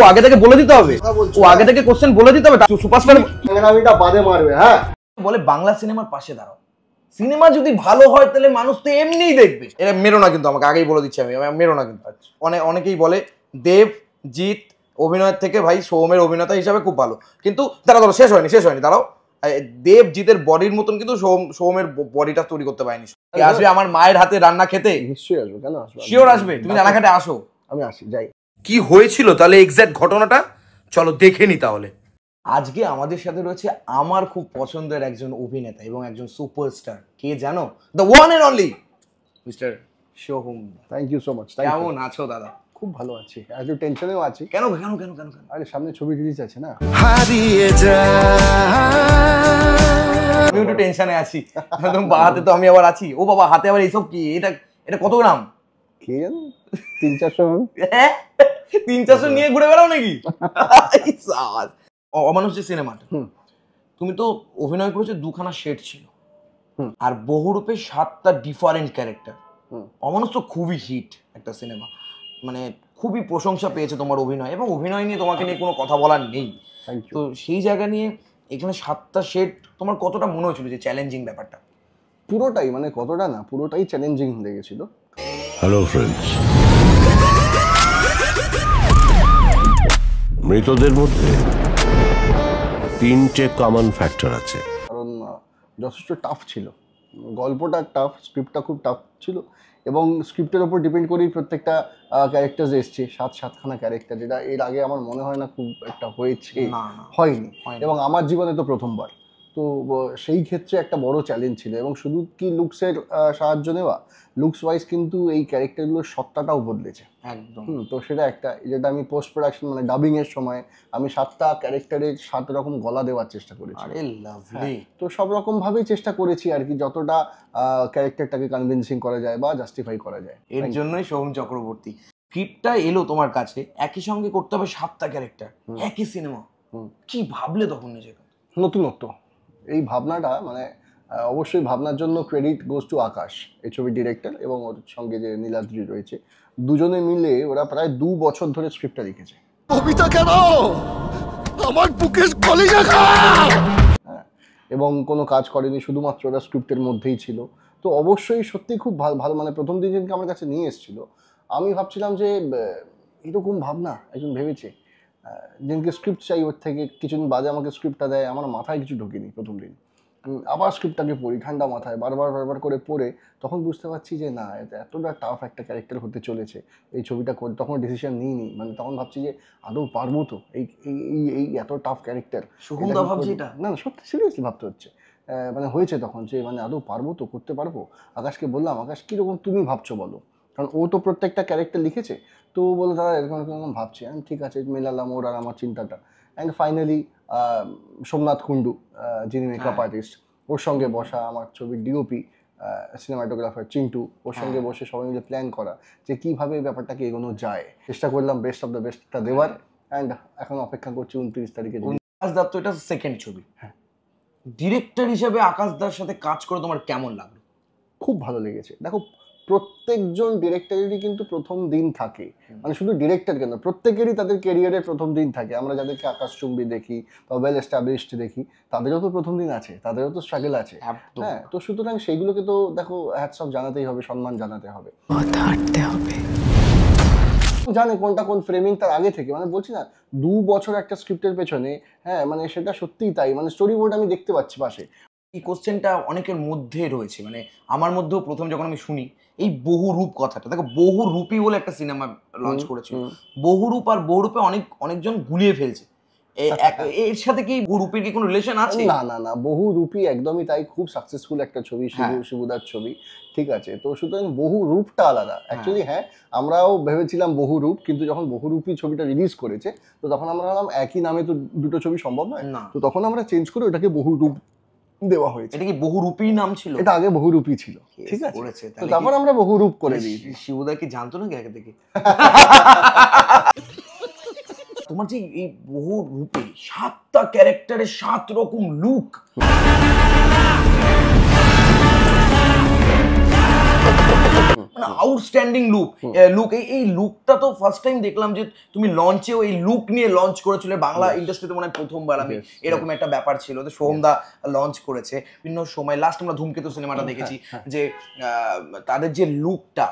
আগে থেকে বলে দিতে হবে, ও আগে থেকে কোশ্চেন বলে দিতে হবে। সুপারস্টার বাদে মারবে। হ্যাঁ, বলে বাংলা সিনেমার পাশে দাঁড়াও, সিনেমা যদি ভালো হয় তাহলে মানুষ তো এমনিই দেখবে। এটা মেরো না কিন্তু, আমাকে আগেই বলে দিচ্ছি আমি, মেরো না কিন্তু। অনেকেই বলে দেব জিৎ অভিনয়ের থেকে ভাই সৌমের অভিনেতা হিসাবে খুব ভালো, কিন্তু দাঁড়াও শেষ হয়নি দাঁড়াও। দেব জিতের বডির মতন কিন্তু সৌমের বডিটা তৈরি করতে পারেনি। আসবে আমার মায়ের হাতে রান্না খেতে? নিশ্চয়ই আসবে, কেন আসবে, শিওর আসবে। তুমি রান্নাঘাটে আসো। আমি আসি, যাই। কি হয়েছিল তাহলে এক্সাক্ট ঘটনাটা চলো দেখে নি তাহলে। আজকে আমাদের সাথে রয়েছে আমার খুব পছন্দের একজন অভিনেতা এবং একজন সুপারস্টার। কে জানো? The one and only mister Soham. Thank you so much. কেমন আছো দাদা? খুব ভালো আছি, একটু টেনশনেও আছি। কেন? আরে সামনে ছবি রিলিজ আছে না, হারিয়ে যা। আমি একটু টেনশনে আছি, একদম হাতে তো আমি আবার আছি। ও বাবা, হাতে আবার এইসব কি? এটা কত গ্রাম? কে জানো, 300-400। 300-400 নিয়ে ঘুরে বেড়াও নাকি? অমানুষ যে সিনেমাটা, তুমি তো অভিনয় করেছো, 2খানা শেড ছিল, আর বহুরূপে 7টা ডিফারেন্ট ক্যারেক্টার। অমানুষ তো খুবই হিট একটা সিনেমা, মানে খুবই প্রশংসা পেয়েছে তোমার অভিনয়, এবং অভিনয় নিয়ে তোমাকে নিয়ে কোনো কথা বলার নেই। তো সেই জায়গা নিয়ে এখানে 7টা শেড, তোমার কতটা মনে হয়েছিল যে চ্যালেঞ্জিং ব্যাপারটা? পুরোটাই, মানে কতটা না, পুরোটাই চ্যালেঞ্জিং লেগেছিল। হ্যালো ফ্রেন্ডস, মৃতদের মধ্যে 3টে কমন ফ্যাক্টর আছে। কারণ যথেষ্ট টাফ ছিল, গল্পটা টাফ, স্ক্রিপ্টটা খুব টাফ ছিল, এবং স্ক্রিপ্টের ওপর ডিপেন্ড করেই প্রত্যেকটা ক্যারেক্টার এসছে। 7খানা ক্যারেক্টার, যেটা এর আগে আমার মনে হয় না খুব একটা হয়েছে, হয়নি, এবং আমার জীবনে তো প্রথমবার। তো সেই ক্ষেত্রে একটা বড় চ্যালেঞ্জ ছিল, এবং শুধু কি লুকসের সাহায্য নেওয়া, লুকস ওয়াইজ কিন্তু এই ক্যারেক্টারগুলোর সত্তাটাও বদলেছে একদম। তো সেটা একটা, যেটা আমি পোস্ট প্রোডাকশন মানে ডাবিংয়ের সময় আমি 7টা ক্যারেক্টারের 7 রকম গলা দেওয়ার চেষ্টা করেছি। তো সব রকমভাবেই চেষ্টা করেছি আর কি, যতটা ক্যারেক্টারটাকে কনভিন্সিং করা যায় বা জাস্টিফাই করা যায়। এর জন্যই সোহম চক্রবর্তী। স্ক্রিপ্টটা এলো তোমার কাছে, একই সঙ্গে করতে হবে 7টা ক্যারেক্টার, একই সিনেমা। কি ভাবলে তখন নিজেকে? নতুনত্ব, এই ভাবনাটা, মানে অবশ্যই ভাবনার জন্য ক্রেডিট গোজ টু আকাশ, এই ছবির ডিরেক্টর, এবং ওর সঙ্গে যে নীলাদ্রি রয়েছে, দুজনে মিলে ওরা প্রায় 2 বছর ধরে স্ক্রিপ্টটা লিখেছে। কবিতা কেন আমার বুকের কলিজা খায়, হ্যাঁ, এবং কোনো কাজ করেনি, শুধুমাত্র ওরা স্ক্রিপ্টের মধ্যেই ছিল। তো অবশ্যই সত্যি খুব ভালো, মানে প্রথম দিন যেদিনকে আমার কাছে নিয়ে এসেছিল, আমি ভাবছিলাম যে এরকম ভাবনা একজন ভেবেছে। যেদিনকে স্ক্রিপ্ট চাই ওর থেকে, কিছুদিন বাদে আমাকে স্ক্রিপ্টটা দেয়, আমার মাথায় কিছু ঢোকেনি প্রথম দিন। আবার স্ক্রিপ্টটাকে পড়ি ঠান্ডা মাথায়, বারবার করে পড়ে তখন বুঝতে পারছি যে না, এতটা টাফ একটা ক্যারেক্টার হতে চলেছে এই ছবিটা করে। তখন ডিসিশন নিইনি, মানে তখন ভাবছি যে আদৌ পারবো তো এই এত টাফ ক্যারেক্টার। না সত্যি সিরিয়াসলি ভাবতে হচ্ছে, মানে হয়েছে তখন যে মানে আদৌ পারবো তো, করতে পারবো। আকাশকে বললাম, আকাশ কীরকম তুমি ভাবছো বলো, কারণ ও তো প্রত্যেকটা ক্যারেক্টার লিখেছে। তো বলে দাদা এরকম ভাবছি। আমি ঠিক আছে, মেলালাম ওর আর আমার চিন্তাটা, অ্যান্ড ফাইনালি সোমনাথ কুণ্ডু, যিনি মেকআপ আর্টিস্ট, ওর সঙ্গে বসা, আমার ছবির ডিওপি সিনেমাটোগ্রাফার চিন্টু, ওর সঙ্গে বসে সবাই মিলে প্ল্যান করা যে কীভাবে ব্যাপারটাকে এগোনো যায়। চেষ্টা করলাম বেস্ট অফ দ্য বেস্টটা দেওয়ার, অ্যান্ড এখন অপেক্ষা করছি 29 তারিখে। আকাশ দার তো এটা সেকেন্ড ছবি, হ্যাঁ, ডিরেক্টর হিসেবে আকাশ দার সাথে কাজ করে তোমার কেমন লাগলো? খুব ভালো লেগেছে। দেখো, প্রত্যেকজন ডিরেক্টরেরই কিন্তু প্রথম দিন থাকে, মানে শুধু ডিরেক্টর কেন, প্রত্যেকেরই তাদের ক্যারিয়ারের প্রথম দিন থাকে। আমরা যাদেরকে আকাশচুম্বী দেখি বা ওয়েল এস্টাবলিশড দেখি, তাদেরও তো প্রথম দিন আছে, তাদেরও তো স্ট্রাগল আছে। হ্যাঁ, তো সুতরাং সেইগুলোকে তো দেখো হ্যাটস অফ জানাতেই হবে, সম্মান জানাতে হবে, জানে কোনটা কোন ফ্রেমিং তার আগে থেকে। মানে বলছি না, 2 বছর একটা স্ক্রিপ্টের পেছনে, হ্যাঁ, মানে সেটা সত্যিই তাই, মানে স্টোরি বোর্ড আমি দেখতে পাচ্ছি পাশে। এই কোশ্চেনটা অনেকের মধ্যে রয়েছে, মানে আমার মধ্যেও প্রথম যখন আমি শুনি এই বহুরূপ কথাটা, দেখো বহুরূপী বলে একটা সিনেমা লঞ্চ করেছিল, বহুরূপ আর বহুরূপে অনেকজন গুলিয়ে ফেলছে। এর সাথে কি বহুরূপের কি কোনো রিলেশন আছে? না, বহুরূপী একদমই তাই, খুব সাকসেসফুল একটা ছবি, শিবুদার ছবি, ঠিক আছে। তো সুতরাং বহুরূপটা আলাদা অ্যাকচুয়ালি। হ্যাঁ, আমরাও ভেবেছিলাম বহুরূপ, কিন্তু যখন বহুরূপী ছবিটা রিলিজ করেছে, তো তখন আমরা ভাবলাম একই নামে তো দুটো ছবি সম্ভব নয়, তো তখন আমরা চেঞ্জ করে ওটাকে বহুরূপ দেওয়া হয়েছে। এটা কি বহুরূপী নাম ছিল? এটা আগে বহুরূপী ছিল, ঠিক আছে, তো তারপর আমরা বহুরূপ করে দিয়েছি। শিবুদা কি জানতো নাকি আগে থেকে? তোমার যে এই বহুরূপে 7টা ক্যারেক্টারের 7 রকম লুক, আউটস্ট্যান্ডিং লুক এই লুকটা তো ফার্স্ট টাইম দেখলাম যে তুমি লঞ্চেও এই লুক নিয়ে লঞ্চ করেছিল বাংলা ইন্ডাস্ট্রিতে, মনে হয় প্রথমবার আমি এরকম একটা ব্যাপার ছিল যে সোহমদা লঞ্চ করেছে বিভিন্ন সময়। লাস্ট আমরা ধূমকেতু সিনেমাটা দেখেছি যে তাদের যে লুকটা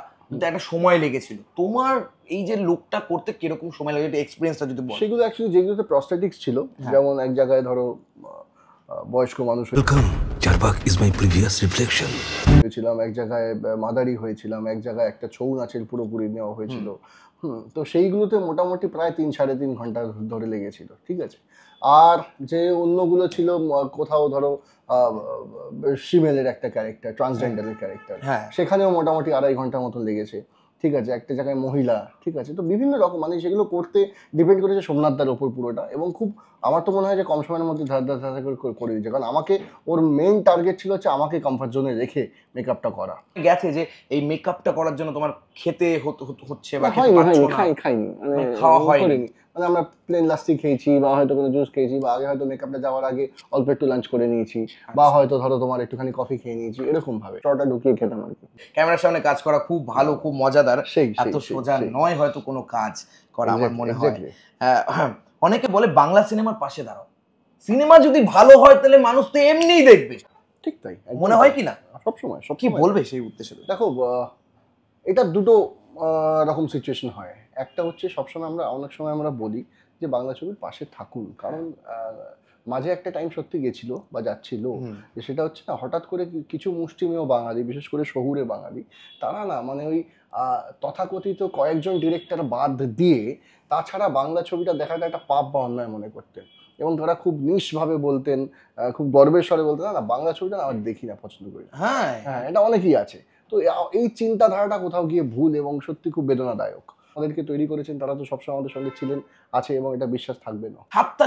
একটা সময় লেগেছিল, তোমার এই যে লুকটা করতে কিরকম সময় লাগে, এক্সপিরিয়েন্সটা যদি বলো। সেগুলো অ্যাকচুয়ালি যেগুলোতে প্রস্থেটিক্স ছিল, যেমন এক জায়গায় ধরো বয়স্ক মানুষ হয়েছিলাম, এক জায়গায় মাদারি হয়েছিলাম, এক জায়গায় একটা ছৌ নাচের পুরোপুরি নেওয়া হয়েছিল। তো সেইগুলোতে মোটামুটি প্রায় 3-3.5 ঘন্টা ধরে লেগেছিল, ঠিক আছে। আর যে অন্যগুলো ছিল কোথাও ধরো ফিমেলের একটা ক্যারেক্টার, ট্রান্সজেন্ডারের ক্যারেক্টার, সেখানেও মোটামুটি 2.5 ঘন্টার মতন লেগেছে, ঠিক আছে। একটা জায়গায় মহিলা, ঠিক আছে। তো বিভিন্ন রকম মানে সেগুলো করতে ডিপেন্ড করেছে সোমনাথদার ওপর পুরোটা, এবং খুব আমার তো মনে হয় যে কম সময়ের মধ্যে ধার করে দিয়েছে, কারণ আমাকে ওর মেইন টার্গেট ছিল হচ্ছে আমাকে কমফর্ট জোনে রেখে মেকআপটা করা। গেছে যে এই মেকআপটা করার জন্য তোমার খেতে হচ্ছে বা খাইনি মানে খাওয়া হয়নি, মানে আমরা প্লেন লাস্টি খেয়েছি বা হয়তো কোনো জুস খেয়েছি, বা আগে হয়তো মেকআপটা যাওয়ার আগে অল্প একটু লাঞ্চ করে নিয়েছি, বা হয়তো ধরো তোমার একটুখানি কফি খেয়ে নিয়েছি, এরকম ভাবে চটা ঢুকিয়ে খেতাম আর কি। ক্যামেরার সামনে কাজ করা খুব ভালো, খুব মজাদার, এত সোজা নয় হয়তো কোনো কাজ করা আমার মনে হয়। অনেকে বলে বাংলা সিনেমার পাশে দাঁড়াও, সিনেমা যদি ভালো হয় তাহলে মানুষ তো এমনিই দেখবে, ঠিক তাই মনে হয় কি না? সবসময় কি বলবে সেই উদ্দেশ্যে? দেখো, এটা দুটো রকম সিচুয়েশন হয়। একটা হচ্ছে সবসময় অনেক সময় আমরা বলি যে বাংলা ছবির পাশে থাকুন, কারণ মাঝে একটা টাইম সত্যি গেছিল বা যাচ্ছিল যে সেটা হচ্ছে না, হঠাৎ করে কিছু মুষ্টিমেয় বাঙালি, বিশেষ করে শহুরে বাঙালি, তারা না মানে ওই তথাকথিত কয়েকজন ডিরেক্টর বাদ দিয়ে তাছাড়া বাংলা ছবিটা দেখাটা একটা পাপ বা অন্যায় মনে করতেন, এবং তারা খুব নিষ্ভাবে বলতেন, খুব গর্বের স্বরে বলতেন, না বাংলা ছবিটা আমার দেখি না, পছন্দ করি। হ্যাঁ, এটা অনেকেই আছে। তো এই চিন্তাধারাটা কোথাও গিয়ে ভুল এবং সত্যি খুব বেদনাদায়ক। আমাদেরকে তৈরি করেছেন তারা, তো সবসময় আমাদের সঙ্গে ছিলেন, আছে, এবং এটা বিশ্বাস থাকবে না। 7টা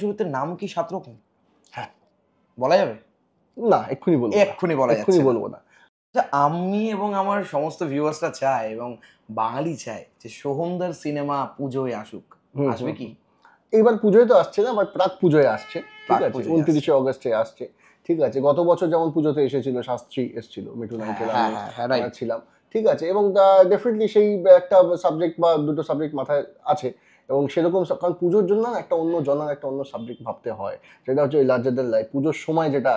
চরিত্রের নাম কি 7 রকম? হ্যাঁ, বলা যাবে না? এক্ষুনি বলবো না। আমি এবং আমার সমস্ত ভিউয়ার্সরা চায় এবং বাঙালি চায় যে সোহমদার সিনেমা পুজোয় আসুক, আসবে কি? এইবার পুজোয় তো আসছে না, বাট প্রাক পুজোয় আসছে, ঠিক আছে, 29শে অগস্টে আসছে, ঠিক আছে। গত বছর যেমন পুজোতে এসেছিল, শাস্ত্রী এসেছিল, মিঠুন আঙ্কেল, আমি ছিলাম, ঠিক আছে। এবং ডেফিনেটলি সেই একটা সাবজেক্ট বা দুটো সাবজেক্ট মাথায় আছে, এবং সেরকম, কারণ পুজোর জন্য একটা অন্য জনার একটা অন্য সাবজেক্ট ভাবতে হয়, যেটা হচ্ছে ওই লার্জার দ্যান লাইফ, পুজোর সময় যেটা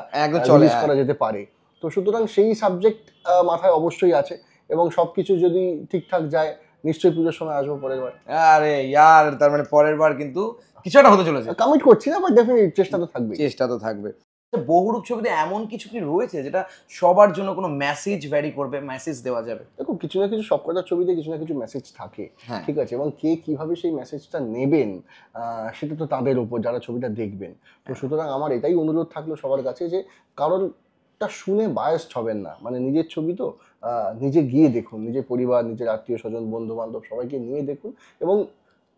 রিলিজ করা যেতে পারে। তো সুতরাং সেই সাবজেক্ট মাথায় অবশ্যই আছে, এবং সবকিছু যদি ঠিকঠাক যায় নিশ্চয়ই পুজোর সময় আসবো পরের বার। আরে ইয়ার, তার মানে পরের বার কিন্তু কিছু একটা হতে চলেছে। কমিট করছি না, বাট ডেফিনেটলি চেষ্টা তো থাকবে। বহুরূপ ছবিতে এমন কিছু কি রয়েছে যেটা সবার জন্য কোনো মেসেজ ভ্যারি করবে, মেসেজ দেওয়া যাবে? দেখো, কিছু না কিছু সবকটা ছবিতে কিছু না কিছু মেসেজ থাকে, ঠিক আছে, এবং কে কিভাবে সেই মেসেজটা নেবেন সেটা তো তাদের উপর, যারা ছবিটা দেখবেন। তো সুতরাং আমার এটাই অনুরোধ থাকলো সবার কাছে যে কারণটা শুনে বায়াসড হবেন না, মানে নিজের ছবি তো নিজে গিয়ে দেখুন, নিজের পরিবার, নিজের আত্মীয় স্বজন, বন্ধু বান্ধব সবাইকে নিয়ে দেখুন, এবং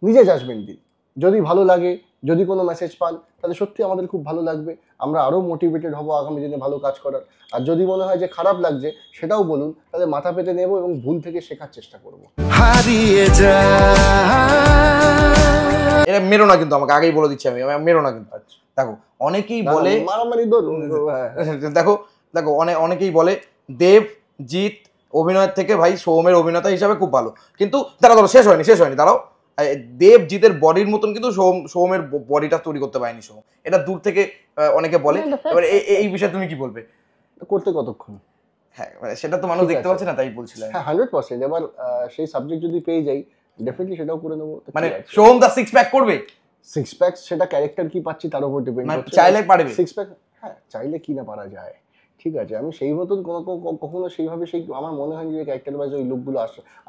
নিজে জাজমেন্ট দিন। যদি ভালো লাগে, যদি কোনো মেসেজ পান, তাহলে সত্যি আমাদের খুব ভালো লাগবে, আমরা আরও মোটিভেটেড হব আগামী দিনে ভালো কাজ করার। আর যদি মনে হয় যে খারাপ লাগছে, সেটাও বলুন, তাহলে মাথা পেতে নেব এবং ভুল থেকে শেখার চেষ্টা করব। হারিয়ে এটা মেরো না কিন্তু, আমাকে আগেই বলে দিচ্ছি, আমি মেরো না কিন্তু। দেখো অনেকেই বলে দেখো অনেকেই বলে দেব জিৎ অভিনয়ের থেকে ভাই সোহমের অভিনেতা হিসাবে খুব ভালো, কিন্তু ধরো শেষ হয়নি দাঁড়াও, দেব জিতের বডির মতন কিন্তু সোহমের বডিটা তৈরি করতে পারেনি সোহম, এটা দূর থেকে অনেকে বলে। এবার এই বিষয়ে তুমি কি বলবে? করতে কতক্ষণ? হ্যাঁ, মানে সেটা তো মানুষ দেখতে পাচ্ছে না, তাই বলছিলাম। হ্যাঁ, 100%। এবার সেই সাবজেক্ট যদি পেয়ে যাই, ডেফিনেটলি সেটাও করে নেবো। মানে সোহম দা 6 প্যাক করবে? 6 প্যাক সেটা ক্যারেক্টার কি পাচ্ছি তার উপর ডিপেন্ড করছে। চাইলে পারবে 6 প্যাক, হ্যাঁ চাইলে কি না পারা যায়, ঠিক আছে। আমি সেই মতন কখনো সেইভাবে সেই আমার মনে হয় যে ক্যারেক্টার ওয়াইজ ওই লুকগুলো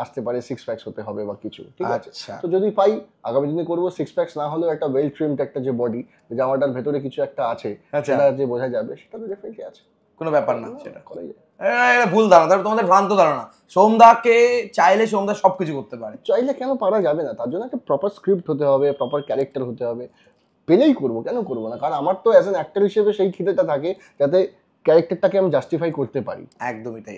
আসতে পারে, 6 প্যাকস হতে হবে বা কিছু, ঠিক আছে। তো যদি পাই আগামী দিনে করবো। 6 প্যাকস না হলেও একটা ওয়েল ট্রিমড একটা যে বডি, জামাটার ভেতরে কিছু একটা আছে, সেটা যে বোঝা যাবে, সেটা তো ডেফিনেটলি আছে, কোনো ব্যাপার না, সেটা করা যায়। ভুল ধারণা, তোমাদের ভ্রান্ত ধারণা। সোমদাকে চাইলে সোমদা সবকিছু করতে পারে, চাইলে কেন পারা যাবে না? তার জন্য একটা প্রপার স্ক্রিপ্ট হতে হবে, প্রপার ক্যারেক্টার হতে হবে, পেলেই করবো, কেন করবো না? কারণ আমার তো অ্যাজ অ্যান অ্যাক্টর হিসেবে সেই খিদেটা থাকে যাতে ক্যারেক্টারটাকে আমি জাস্টিফাই করতে পারি। একদমই তাই।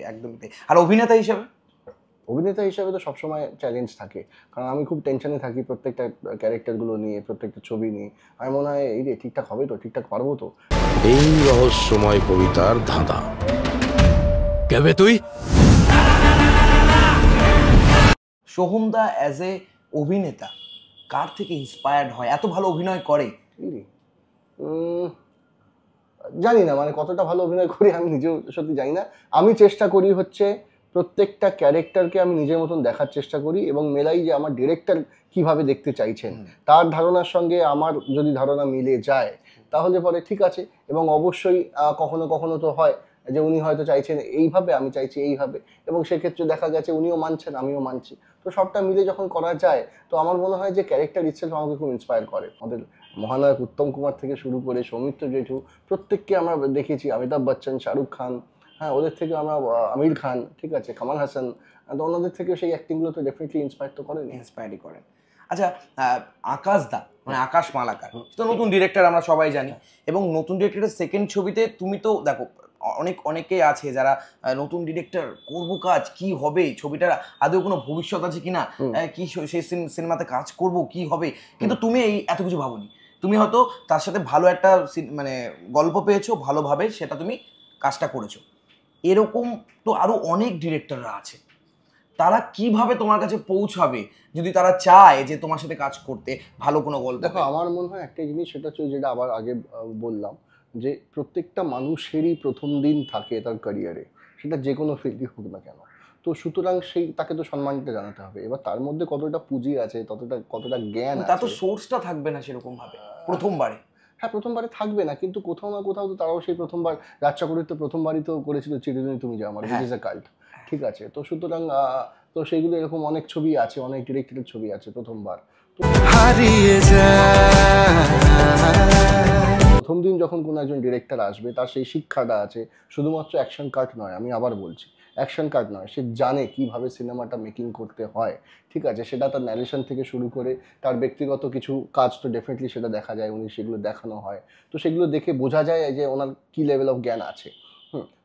আর অভিনেতা হিসেবে তো সবসময় চ্যালেঞ্জ থাকে, কারণ আমি খুব টেনশনে থাকি প্রত্যেকটা ক্যারেক্টারগুলো নিয়ে, প্রত্যেকটা ছবি নিয়ে। আমি মনে হয় এই রে ঠিকঠাক হবে তো, ঠিকঠাক পারবো তো। এই রহস্যময় কবিতার ধাঁধা। কে বে তুই? সোহমদা অ্যাজ এ অভিনেতা কার থেকে ইন্সপায়ার্ড হয়, এত ভালো অভিনয় করে? জানি না, মানে কতটা ভালো অভিনয় করি আমি নিজেও সত্যি জানি না। আমি চেষ্টা করি হচ্ছে প্রত্যেকটা ক্যারেক্টারকে আমি নিজের মতন দেখার চেষ্টা করি এবং মেলাই যে আমার ডিরেক্টর কিভাবে দেখতে চাইছেন তার ধারণার সঙ্গে আমার যদি ধারণা মিলে যায় তাহলে পরে ঠিক আছে। এবং অবশ্যই কখনো কখনো তো হয় যে উনি হয়তো চাইছেন এইভাবে, আমি চাইছি এইভাবে, এবং সেক্ষেত্রে দেখা গেছে উনিও মানছেন আমিও মানছি। তো সবটা মিলে যখন করা যায় তো আমার মনে হয় যে ক্যারেক্টার ইটসেলফ আমাকে খুব ইন্সপায়ার করে। আমাদের মহানায়ক উত্তম কুমার থেকে শুরু করে সৌমিত্র জেঠু প্রত্যেককে আমরা দেখেছি, অমিতাভ বচ্চন, শাহরুখ খান, হ্যাঁ ওদের থেকে আমরা আমির খান, ঠিক আছে, কামাল হাসান, তো ওনাদের থেকে সেই অ্যাক্টিংগুলো তো ডেফিনেটলি ইন্সপায়ার তো করেন, ইন্সপায়ারই করেন। আচ্ছা, আকাশ দা মানে আকাশ মালাকার তো নতুন ডিরেক্টর আমরা সবাই জানি, এবং নতুন ডিরেক্টরের সেকেন্ড ছবিতে তুমি তো দেখো অনেকেই আছে যারা নতুন ডিরেক্টর করবো কাজ কি হবে, ছবিটার আদৌ কোনো ভবিষ্যৎ আছে কিনা, কি সেই সিনেমাতে কাজ করব কি হবে, কিন্তু তুমি এই এত কিছু ভাবোনি। তুমি হয়তো তার সাথে ভালো একটা মানে গল্প পেয়েছো, ভালোভাবে সেটা তুমি কাজটা করেছো। এরকম তো আরো অনেক ডিরেক্টররা আছে, তারা কিভাবে তোমার কাছে পৌঁছাবে যদি তারা চায় যে তোমার সাথে কাজ করতে, ভালো কোনো গল্প? দেখো আমার মনে হয় একটা জিনিস, সেটা হচ্ছে যেটা আবার আগে বললাম যে প্রত্যেকটা মানুষেরই প্রথম দিন থাকে তার ক্যারিয়ারে, সেটা যে কোনো ফিল্ডই হোক না কেন। তো সুতরাং সেই তাকে তো সম্মানটা জানাতে হবে। এবার তার মধ্যে কতটা পুঁজি আছে, কতটা জ্ঞান আছে, তা তো সোর্সটা থাকবে না সেরকম ভাবে প্রথমবারে। হ্যাঁ প্রথমবারে থাকবে না, কিন্তু কোথাও না কোথাও তো তারাও সেই প্রথমবার, রাজ চক্রবর্তী তো প্রথমবারই তো করেছিল চিরদিনই তুমি যে আমার, which is a cult, ঠিক আছে। তো সুতরাং তো সেইগুলো এরকম অনেক ছবি আছে, অনেক ডিরেক্টরের ছবি আছে প্রথমবার। হারিয়ে প্রথম দিন যখন কোনো একজন ডিরেক্টর আসবে তার সেই শিক্ষাটা আছে, শুধুমাত্র অ্যাকশন কাট নয়, আমি আবার বলছি অ্যাকশন কাট নয়, সে জানে কিভাবে সিনেমাটা মেকিং করতে হয়, ঠিক আছে। সেটা তার ন্যারেশন থেকে শুরু করে তার ব্যক্তিগত কিছু কাজ তো ডেফিনেটলি সেটা দেখা যায়, উনি সেগুলো দেখানো হয়, তো সেগুলো দেখে বোঝা যায় যে ওনার কী লেভেল অফ জ্ঞান আছে,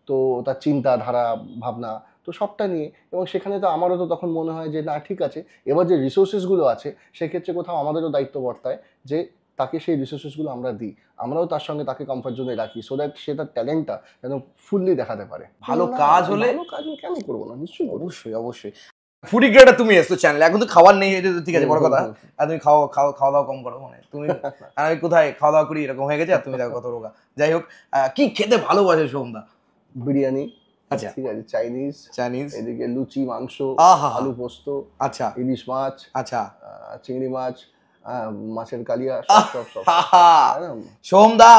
তো তার চিন্তাধারা ভাবনা তো সবটা নিয়ে। এবং সেখানে তো আমারও তো তখন মনে হয় যে না ঠিক আছে, এবার যে রিসোর্সেসগুলো আছে সেক্ষেত্রে কোথাও আমাদেরও দায়িত্ব বর্তায় যে তাকে সেই রিসোর্সেসগুলো আমরা দিই, আমরাও তার সঙ্গে তাকে কমফর্ট জোনে রাখি, সো দ্যাট সে তার ট্যালেন্টটা যেন ফুললি দেখাতে পারে। ভালো কাজ হলে ভালো কাজ কেন করবো না, নিশ্চয়ই অবশ্যই অবশ্যই। ফুডি গ্রেডার তুমি এসছো চ্যানেলে, এখন তো খাবার নেই, এটা ঠিক আছে বড় কথা, আর তুমি খাওয়া দাওয়া কম করো, মানে তুমি আর আমি কোথায় খাওয়া দাওয়া করি এরকম হয়ে গেছে, আর তুমি দেখো কত রোগা। যাই হোক, কি খেতে ভালোবাসে সোমদা? বিরিয়ানি, আচ্ছা ঠিক আছে, চাইনিজ, এদিকে লুচি, মাংস, আলু পোস্ত, আচ্ছা ইলিশ মাছ, আচ্ছা চিংড়ি মাছ, মাছের কালিয়া, সব সোমদা,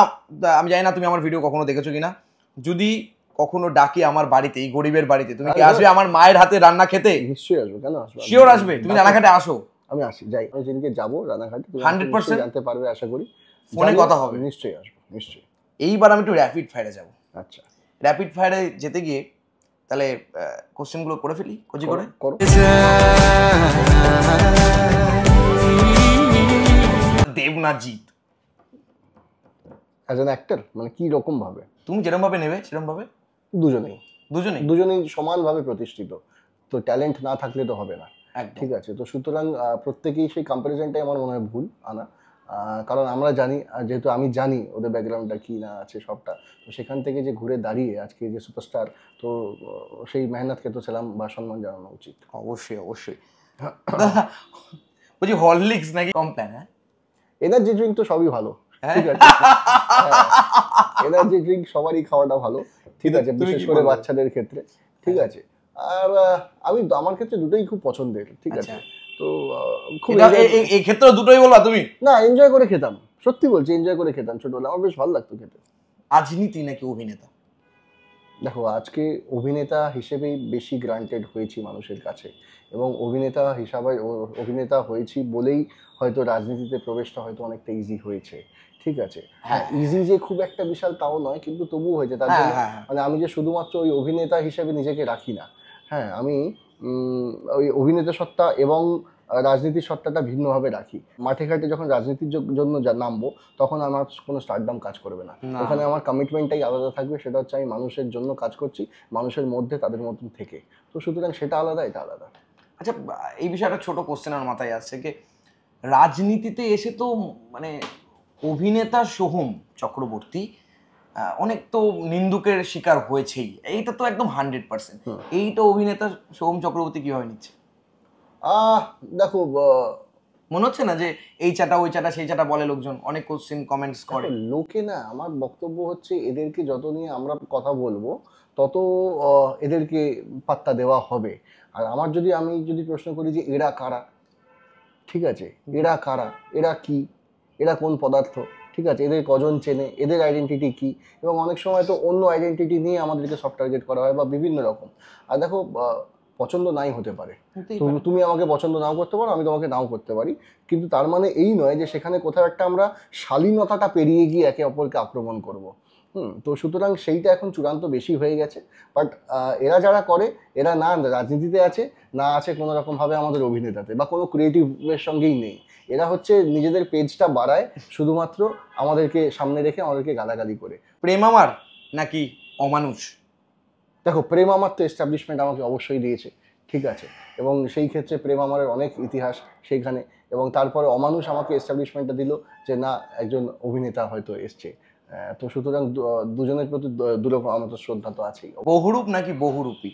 আমি জানি না তুমি আমার ভিডিও কখনো দেখেছো কিনা, যদি কখনো ডাকি আমার বাড়িতে, এই গরিবের বাড়িতে, তুমি কি আসবে আমার মায়ের হাতে রান্না খেতে? নিশ্চয়ই আসবো, কেন আসবো, শিওর আসবে, তুমি রানাঘাটে আসো। আমি আসি, যাই, আমি যেদিনকে যাবো রানাঘাটে 100% জানতে পারবে, আশা করি ফোনে কথা হবে, নিশ্চয়ই আসবো, নিশ্চয়ই। এইবার আমি একটু র্যাপিড ফায়ারে যাবো। আচ্ছা, র্যাপিড ফায়ারে যেতে গিয়ে তাহলে কোশ্চেনগুলো করে ফেলি, কোচি করে করো। দেব না জিৎ অ্যাজ অ্যান অ্যাক্টর, মানে কি রকম ভাবে? তুমি যেরকম ভাবে নেবে সেরকম ভাবে। দুজনেই সমানভাবে প্রতিষ্ঠিত, তো ট্যালেন্ট না থাকলে তো হবে না, ঠিক আছে। তো সুতরাং প্রত্যেকেই সেই কম্পারিজনটাই আমার মনে হয় ভুল আনা, কারণ আমরা জানি, যেহেতু আমি জানি ওদের ব্যাকগ্রাউন্ডটা কি না আছে সবটা, তো সেখান থেকে যে ঘুরে দাঁড়িয়ে আজকে যে সুপারস্টার, তো সেই মেহনতকে তো ছিলাম বা সম্মান জানানো উচিত। অবশ্যই অবশ্যই। বলছি হরলিক্স নাকি কমপ্ল্যান? হ্যাঁ, এনার্জি ড্রিঙ্ক তো সবই ভালো, ঠিক আছে, এনার্জি ড্রিঙ্ক সবারই খাওয়াটা ভালো, ঠিক আছে, বিশেষ করে বাচ্চাদের ক্ষেত্রে, ঠিক আছে। আর আমার ক্ষেত্রে দুটোই খুব পছন্দের, ঠিক আছে। তো খুব এই ক্ষেত্রে দুটোই বলবা তুমি? না, এনজয় করে খেতাম, সত্যি বলছি, এনজয় করে খেতাম ছোটবেলায়, আমার বেশ ভালো লাগতো খেতে। রাজনীতি নাকি অভিনেতা? দেখো আজকে অভিনেতা হিসেবেই বেশি গ্রান্টেড হয়েছি মানুষের কাছে, এবং অভিনেতা হয়েছি বলেই হয়তো রাজনীতিতে প্রবেশটা হয়তো অনেকটা ইজি হয়েছে, ঠিক আছে। হ্যাঁ, ইজি যে খুব একটা বিশাল তাও নয়, কিন্তু তবুও হয়েছে। তার জন্য মানে আমি যে শুধুমাত্র ওই অভিনেতা হিসেবে নিজেকে রাখি না, হ্যাঁ, আমি ওই অভিনেতা সত্তা এবং রাজনীতির সত্তাটা ভিন্নভাবে রাখি। মাঠে ঘাটে যখন রাজনীতির জন্য নামবো তখন আমার কোনো স্টারডাম কাজ করবে না, ওখানে আমার কমিটমেন্টটাই আলাদা থাকবে, সেটা হচ্ছে আমি মানুষের জন্য কাজ করছি, মানুষের মধ্যে তাদের মতন থেকে, তো সুতরাং সেটা আলাদা, এটা আলাদা। আচ্ছা, এই বিষয়ে একটা ছোট কোশ্চেন আমার মাথায় আসছে কি, রাজনীতিতে এসে তো মানে অভিনেতা সোহম চক্রবর্তী অনেক তো নিন্দুকের শিকার হয়েছেই, এইটা তো একদম 100%। এইটা অভিনেতা সোহম চক্রবর্তী কিভাবে নিচ্ছে? দেখো মনে হচ্ছে না যে এই চাটা ওই চাটা সেই চাটা বলে লোকজন, অনেক কোশ্চেন কমেন্টস করে লোকে না, আমার বক্তব্য হচ্ছে এদেরকে যত নিয়ে আমরা কথা বলবো তত এদেরকে পাত্তা দেওয়া হবে। আর আমি যদি প্রশ্ন করি যে এরা কারা, ঠিক আছে, এরা কারা, এরা কি, এরা কোন পদার্থ, ঠিক আছে, এদের কজন চেনে, এদের আইডেন্টিটি কি, এবং অনেক সময় তো অন্য আইডেন্টিটি নিয়ে আমাদেরকে সফট টার্গেট করা হয় বা বিভিন্ন রকম। আর দেখো পছন্দ নাই হতে পারে, তুমি আমাকে পছন্দ নাও করতে পারো, আমি তোমাকে নাও করতে পারি, কিন্তু তার মানে এই নয় যে সেখানে কোথাও একটা আমরা শালীনতাটা পেরিয়ে গিয়ে একে অপরকে আক্রমণ করব। তো সুতরাং সেইটা এখন চূড়ান্ত বেশি হয়ে গেছে। বাট এরা যারা করে, এরা না রাজনীতিতে আছে, না আছে কোনো রকমভাবে আমাদের অভিনেতাতে বা কোনো ক্রিয়েটিভের সঙ্গেই নেই। এরা হচ্ছে নিজেদের পেজটা বাড়ায় শুধুমাত্র আমাদেরকে সামনে রেখে আমাদেরকে গালাগালি করে। প্রেম আমার নাকি অমানুষ? দেখো, প্রেম আমার তো এস্টাবলিশমেন্ট আমাকে অবশ্যই দিয়েছে, ঠিক আছে, এবং সেই ক্ষেত্রে প্রেম আমারের অনেক ইতিহাস সেইখানে, এবং তারপরে অমানুষ আমাকে এস্টাবলিশমেন্টটা দিল যে না, একজন অভিনেতা হয়তো এসছে। তো সুতরাং দুজনের প্রতি দুরকম আমাদের শ্রদ্ধা তো আছেই। বহুরূপ নাকি বহুরূপী?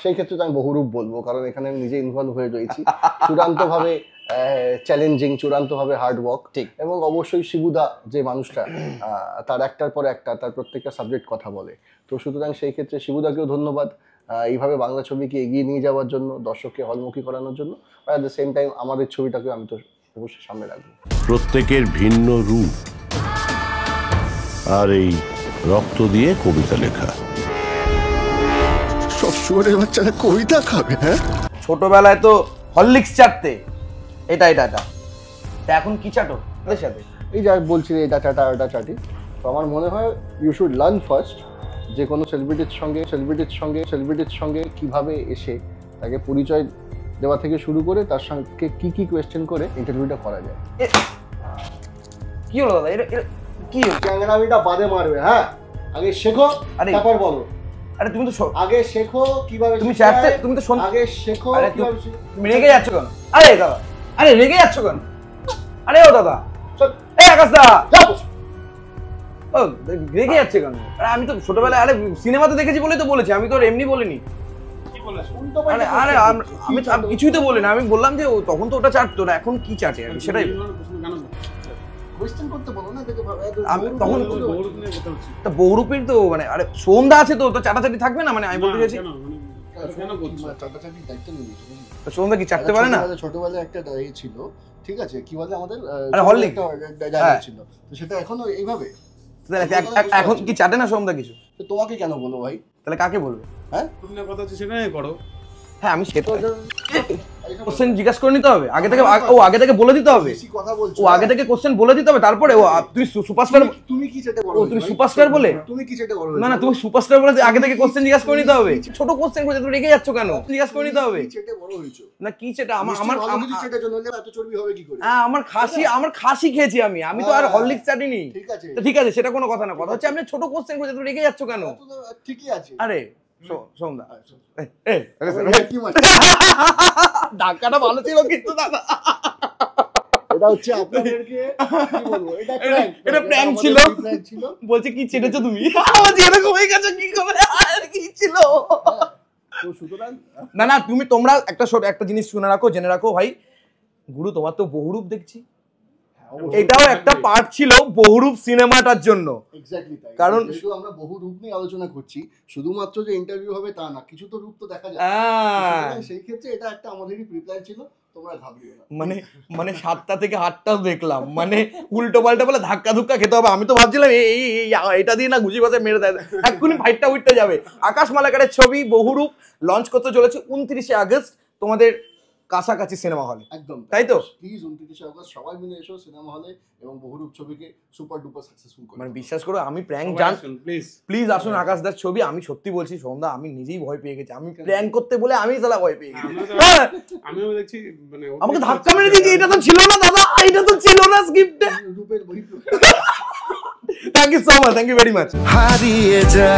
সেই ক্ষেত্রে তো আমি বহুরূপ বলবো, কারণ এখানে আমি নিজে ইনভলভ হয়ে রয়েছি। চূড়ান্তভাবে চ্যালেঞ্জিং, চূড়ান্তভাবে হার্ড ওয়ার্ক, ঠিক, এবং অবশ্যই শিবুদা যে মানুষটা তার একটার পর একটা তার প্রত্যেকটা সাবজেক্ট কথা বলে। তো সুতরাং সেই ক্ষেত্রে শিবুদাকেও ধন্যবাদ এইভাবে বাংলা ছবিকে এগিয়ে নিয়ে যাওয়ার জন্য, দর্শককে হলমুখী করানোর জন্য। আর অ্যাট দ্য সেম টাইম আমাদের ছবিটাকে আমি তো অবশ্যই সামনে রাখবো। প্রত্যেকের ভিন্ন রূপ, আর এই রক্ত দিয়ে কবিতা লেখা। সব শুয়োরের বাচ্চারা কবিতা খাবে? হ্যাঁ, ছোটবেলায় তো হরলিক্স চাটতে, এটা এখন কি চাটো ওদের সাথে? এই যা বলছি এটা চাটা ওটা চাটি। তো আমার মনে হয় ইউ শুড লার্ন ফার্স্ট যে কোনো সেলিব্রিটির সঙ্গে কিভাবে এসে তাকে পরিচয় দেওয়া থেকে শুরু করে তার সঙ্গে কি কোয়েশ্চেন করে ইন্টারভিউটা করা যায়। কি হলো দাদা, এটা কি ক্যাংরামিটা বাদে মারবে, হ্যাঁ, আগে শেখো তারপর বলো। আরে তুমি তো আগে শেখো কিভাবে তুমি চাটতে, তুমি তো আগে শেখো। আরে তুমি রেগে যাচ্ছ কেন? আরে দাদা, আরে রেগে যাচ্ছ কেন? আরে ও দাদা, এই আকাশ দা, ও রেগে যাচ্ছে কেন? আরে আমি তো ছোটবেলায় আরে সিনেমাতে দেখেছি বলেই তো বলেছি, আমি তো এমনি বলিনি। আরে আরে আমি কিছুই তো বলি না, আমি বললাম যে তখন তো ওটা চাটতো না, এখন কি চাটে আর সেটাই কোয়েশ্চেন করতে বলো না। আমি তখন তো বহুরূপীর তো মানে আরে সন্ধ্যা আছে তো চাটাচাটি থাকবে না, মানে আমি বলতে চাইছি সন্ধ্যা কি চাটতে পারে না? ছোটবেলায় একটা ডায়রি ছিল, ঠিক আছে, কি বলে আমাদের হরলিক্স ডায়রি ছিল, তো সেটা এখনো এইভাবে এখন কি চাটে না সন্ধ্যা কিছু? তো তোমাকে কেন বলো ভাই? তাহলে কাকে বলবে? হ্যাঁ, তুমি না কথা হচ্ছে সেটাই করো। হ্যাঁ, আমি সেটা কোশ্চেন জিজ্ঞাসা করে নিতে হবে আগে থেকে, ও আগে থেকে বলে দিতে হবে, বেশি কথা বলছো, ও আগে থেকে কোশ্চেন বলে দিতে হবে, তারপরে ও তুই সুপারস্টার, তুমি কি চেটে বলো, তুমি সুপারস্টার বলে, তুমি কি চেটে বলো, না না তুমি সুপারস্টার বলে আগে থেকে কোশ্চেন জিজ্ঞাসা করে নিতে হবে। ছোট কোশ্চেন করে তুমি রেগে যাচ্ছ কেন? জিজ্ঞাসা করে নিতে হবে চেটে বড় হয়েছো না কি সেটা আমার চেটের জন্য এত চর্বি হবে কি করে? হ্যাঁ, আমার খাসি খেয়েছি আমি তো আর হরলিক্স চাটিনি। ঠিক আছে, সেটা কোনো কথা না, কথা হচ্ছে আপনি ছোট কোশ্চেন করে তুমি রেগে যাচ্ছ কেন? ঠিকই আছে। আরে সন্ধ্যা ধাক্কাটা ভালো ছিল কিন্তু দাদা, এটা হচ্ছে আপনাদেরকে কি বলবো, এটা প্র্যাঙ্ক ছিল। বলছে কি চেটেছো তুমি? এরকম হয়ে গেছে কি করে? কি ছিল? তো সুতরাং না তোমরা একটা জিনিস শুনে রাখো, জেনে রাখো ভাই, গুরু তোমার তো বহুরূপ দেখছি, এটাও একটা পার্ট ছিল বহুরূপ সিনেমাটার জন্য। এক্স্যাক্টলি তাই, কারণ আমরা বহু রূপ নিয়ে আলোচনা করছি, শুধুমাত্র যে ইন্টারভিউ হবে তা না, কিছু তো রূপ তো দেখা যায়। সেই ক্ষেত্রে এটা একটা আমাদেরই প্রিপ্ল্যান ছিল, তোমরা ঘাবড়িও না। মানে 7টা থেকে 8টাও দেখলাম, মানে উল্টো পাল্টা বলে ধাক্কা ধুক্কা খেতে হবে। আমি তো ভাবছিলাম এটা দিয়ে না ঘুষি বাসে মেরে দেয়, এক্ষুনি ফাইটটা উঠতে যাবে। আকাশ মালাকারের ছবি বহুরূপ লঞ্চ করতে চলেছে 29শে আগস্ট তোমাদের কাছাকাছি সিনেমা হলে, একদম তাই তো? প্লিজ 29শে আগস্ট সবাই মিলে এসো সিনেমা হলে এবং বহুরূপ ছবিকে সুপার ডুপার সাকসেসফুল করো। মানে বিশ্বাস করো, আমি প্র্যাঙ্ক প্লিজ আসুন আকাশদার ছবি। আমি সত্যি বলছি সন্ধ্যা, আমি নিজেই ভয় পেয়ে গেছি, আমি প্র্যাঙ্ক করতে বলে আমি সালা ভয় পেয়ে গেছি। আমিও দেখছি মানে আমাকে ধাক্কা মেরে দিয়েছি, এটা তো ছিল না দাদা, এটা তো ছিল না স্ক্রিপ্টে। রূপের বই। Thank you so much, thank you very much. হারিয়ে যা